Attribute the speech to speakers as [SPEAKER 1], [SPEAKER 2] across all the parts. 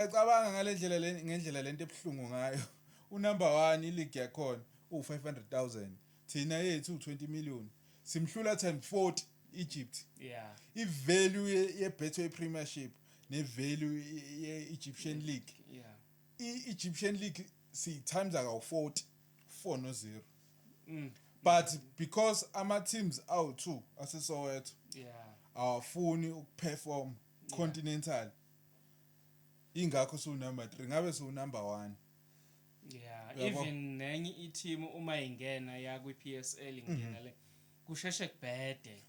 [SPEAKER 1] Ecabanga ngendlela lento ebuhlungu ngayo. Unumber 1 ileague yakhona u500,000. Thina yethu u20 million. Simhlula times 40 Egypt.
[SPEAKER 2] Yeah.
[SPEAKER 1] I-value ye-Betway Premiership ne-value ye-Egyptian League.
[SPEAKER 2] Yeah.
[SPEAKER 1] I-Egyptian League times aka-40, 4-0.
[SPEAKER 2] But
[SPEAKER 1] Because ama-teams awu-2 aseSoweto awafuni ukuperform continental, ingakho number 3 ngabe number 1.
[SPEAKER 2] Yeah, even nenye i-team uma ingena ya kwi-PSL ingena le kusheshe kubhede.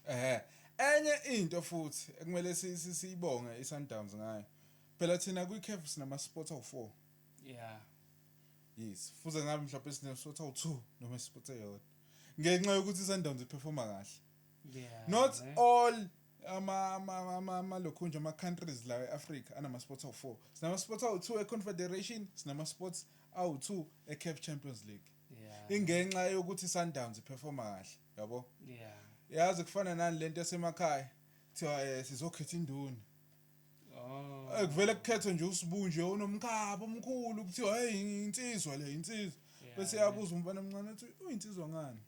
[SPEAKER 1] Enye into futhi ekumele siyibonge iSundowns ngayo. Phela thina kwi-CAF sinama sports awu4.
[SPEAKER 2] Yeah.
[SPEAKER 1] Yes, futhi ngabe mhlawumbe sine sports awu2 noma sports eyodwa. Ngenxa yokuthi iSundowns iperforma kahle.
[SPEAKER 2] Yeah.
[SPEAKER 1] Not all ama lokhunja ama countries la eAfrica anama sports awu4. Sinama sports awu2 eConfederation, sinama sports awu2 eCAF Champions League.
[SPEAKER 2] Yeah.
[SPEAKER 1] Ingenxa yokuthi iSundowns iperforma kahle, yabo?
[SPEAKER 2] Yeah.
[SPEAKER 1] Yazi kufana nani lento yasemakhaya. Kuthiwa sizokhetha induna.
[SPEAKER 2] Oh.
[SPEAKER 1] Kuvela kukhethwe nje usibunje unomkhaba omkhulu kuthiwa hey insizwa le insizwa. Bese yabuza umfana omncane uthi uyinsizwa ngani?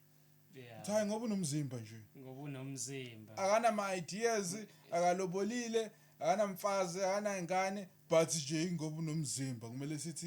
[SPEAKER 2] Yeah.
[SPEAKER 1] Hayi ngoba unomzimba nje.
[SPEAKER 2] Ngoba unomzimba.
[SPEAKER 1] Akana ama ideas, akalobolile, akana mfazi, akana ingane, but nje ngoba unomzimba kumele sithi